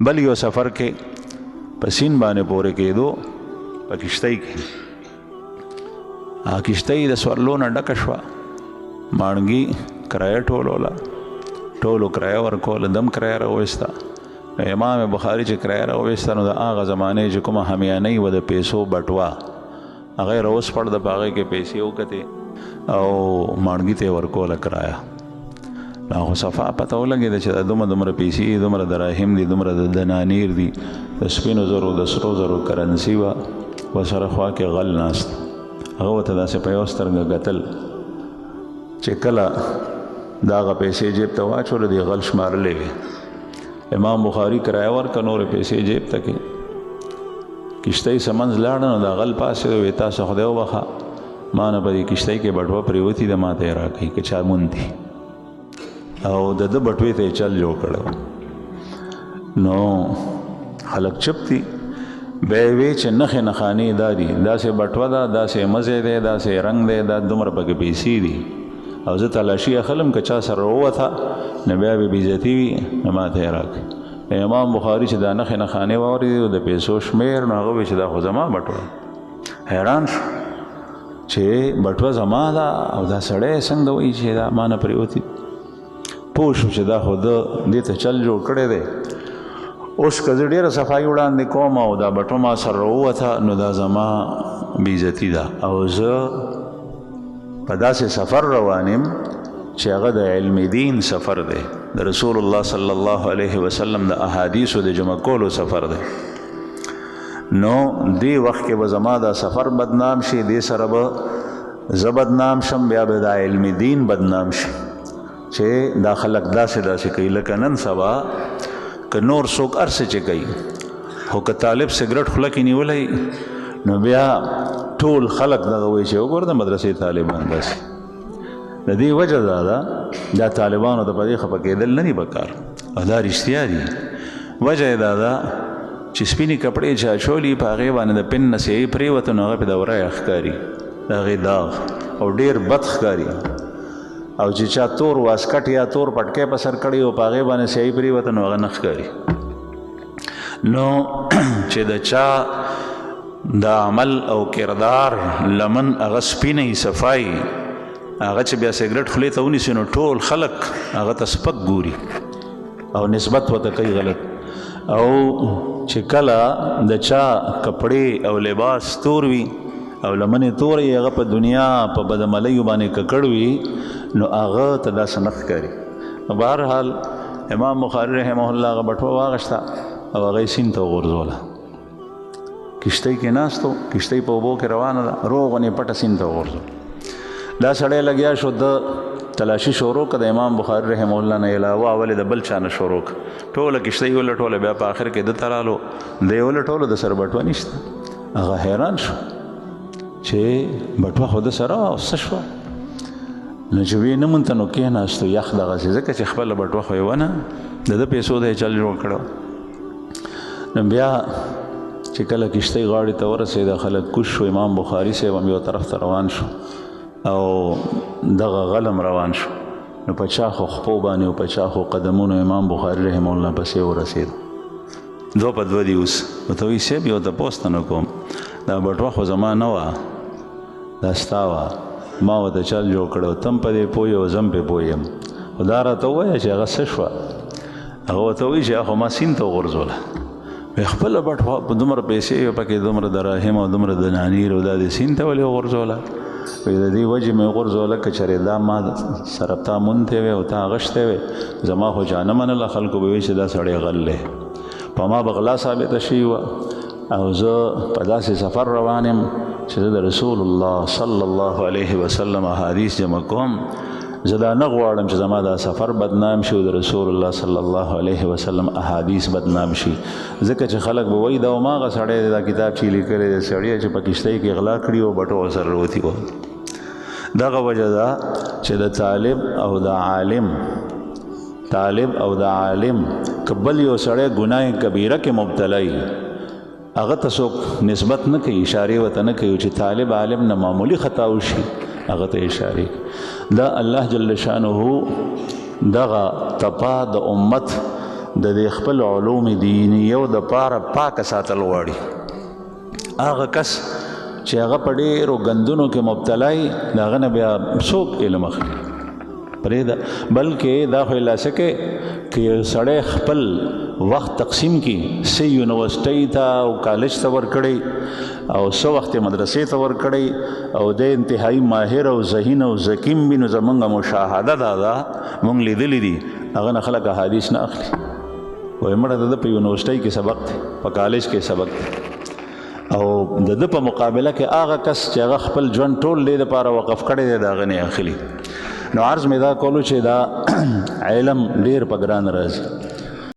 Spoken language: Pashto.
بل یو سفر کې په سین باندې پورې کېدو په کشتۍ کې کشتۍ د سورلو نه ډکه شوه ماڼګي کرایه ټولو کرایه ورکوله دم کرایه راوویسته امام بخاري چې کرایه راوویسته نو د هغه زمانې چې کومه همیانۍ وه د پیسو بټوه هغه یې راوسپړ د په هغې کې پیسې وکتې او ماڼګي ته یې ورکوله کرایه نو خو صفا پته ولګېده چې دا دومره پیسې دومره دراهم دي دومره د دنانیر دي د سپینو زرو د سرو زرو کرنسي وه ورسره خوا کې غل ناست هغه ورته داسې په یوه سترګه کتل چې کله د هغه پیسې جیب ته واچولې دي غل شمارلې وې امام بخاري کرایه ورکړه نورې پیسې جیب ته کې کشتۍ سمنځ لاړه نو دا غل پاسېده وې تاسو خدای وبخه ما نه په دې کشتۍ کې بټوه پرېوتې ده ما ته یې راکړئ که چا مون دي او د ده بټوې ته یې چل جوړ کړی نو خلک چپ دي بیا یې وی چې نښې نښانې دا دي داسې بټوه ده داسې مزی دی داسې رنګ دی دا دومره پکې پیسې دي او زه تلاشي اخلم که چا سره ووته نو بیا به بېعزتي وي نو ما ته یې راکړي امام بخاري چې دا نښې نښانې واورېدې د پیسو شمېر نو هغه وی چې دا خو زما بټوه حیران شو چې بټوه زما ده او دا سړی څنګه وایي چې دا ما نه پرېوتې پوه شو چې دا خو ده دې ته چل جوړ کړی دی اوس که زه ډېره صفایي وړاندې کوم او دا بټوه ما سره راووته نو دا زما بېعزتي ده او زه په داسې سفر روان یم چې هغه د علم دین سفر دی د رسول الله صلی الله علیه وسلم د احادیثو د جمع کولو سفر دی نو دې وخت کې به زما دا سفر بدنام شي دې سره به زه بدنام شم بیا به دا علم دین بدنام شي چې دا خلک داسې کوي لکه نن سبا که نور څوک هر څه چې کوي خو که طالب سګرټ خوله کې نیولی نو بیا ټول خلک دغه وایي چې وګوره د مدرسې طالبان داسې د دې وجه دا ده دا طالبانو ته په دې خفه کېدل نه دي پکار او دا رښتیا دي وجه یې دا ده چې سپینې کپړې چا اچولي په هغې باندې د پن نه سیایي پرېوته نو هغه پې د وری ښکاري د هغې داغ او ډېر بد ښکاري او چې چا تور واسکټ یا تور پټکی په سر کړی او په هغې باندې سیایي پرېوته نو هغه نه ښکاري نو چې د چا د عمل او کردار لمن هغه سپینه صفایي هغه چې بیا سګرټ خولې ته ونیسي نو ټول خلک هغه ته سپک ګوري او نسبت ورته کوي غلط او چې کله د چا کپړې او لباس تور وي او لمنې تورې هغه په دنیا په بدعملیو باندې ککړ وي نو هغه ته داسې نه ښکاري بهرحال امام بخاري رحمه الله هغه بټوه واغشته او هغه یې سیند ته وغورځوله کشتۍ کې ناست و کشتۍ په اوبو کې روانه ده روغ ونې پټه سیند ته وغورځول دا سړی لګیا شو د تلاشي شروع کړه د امام بخاري رحمه الله نه علاوه اولې د بل چا نه شروع کړه ټوله کشتۍ ولټوله بیا په آخر کې ده ته رالو دی ولټولو د سره بټوه نشته هغه حیران شو چې بټوه خو د سره او څه شوه نو چې وی نه مونته نو کېناستو یخ دغسې ځکه چې خپله بټوه خو یې ونه د ده پیسو ته یې چل جوړ کړو نو بیا چې کله کشتۍ غاړې ته ورسېده خلک کوش شو امام بخاري صاحب هم یو طرف ته روان شو او دغه غلم روان شو نو په چاخو خپو باندې او په چاخو قدمونو امام بخاري رحمه الله پسې ورسېد دو په دوه دي اوس ورته وایي صاحب یو تپوس ته نه کوم دا بټوه خو زما نه وه دا ستا وه ما ورته چل جوړ کړی تم په دې پوه یې او زم پې پوه یم خو دا راته ووایه چې هغه څه شوه هغه ورته وایي چې خو ما سیند ته وغورځوله خپله بټوه په دومره پیسې پکې دومره دراهم او دومره دنانیر او دا د سیند ته ولې وغورځوله وایي د دې وجې مې وغورځوله که چېرې دا ما سره تا مونتی وې او تا اغشتی وې زما خو چا نه منله خلکو به وایي چې دا سړی غل دی په ما به غلا ثابته شوې وه او زه په داسې سفر روان یم چې زه د رسول الله صلی الله علیه وسلم حدیث جمع کوم زه دا نه غواړم چې زما دا سفر بدنام شي او د رسول الله صلی الله علیه وسلم احادیث بدنام شي ځکه چې خلک به وایي دا هماغه سړی دا کتاب چې لیکلی دی سړی چې په کشتۍ کې غلا کړي او بټو ورسره وتي وه دغه وجه ده چې د طالب او د عالم که بل یو سړی ګناه کبیره کې مبتلا وي هغه ته څوک نسبت نه کوي اشارې ورته نه کوي چې طالب عالم نه معمولی خطا وشي هغه ته اشارې دا الله جل شانه دغه تپا د امت د دې خپل علوم دینیو د پاره پاکه ساتل غواړي هغه کس چې هغه په ډېرو ګندونو کې مبتلا وي د هغه نه بیا څوک علم اخلي پرېږده بلکې دا خو لاسه کې که یو سړی خپل وخت تقسیم کړي څه یونیورسټۍ ته او کالج ته ورکړی او څه وخت یې مدرسې ته ورکړی او د انتهایي ماهر او ذهین او ذکیم وي نو زمونږ مشاهده دا ده مونږ لیدلی دي هغه نه خلک احادیث نه اخلي وایي مړه د په یونیورسټۍ کې سبق دی په کالج کې سبق دی او د ده په مقابله کې هغه کس چې هغه خپل ژوند ټول دې دپاره وقف کړی دی د هغه نه اخلي نو عرض مې دا کولو چې دا علم ډېر په ګران راځي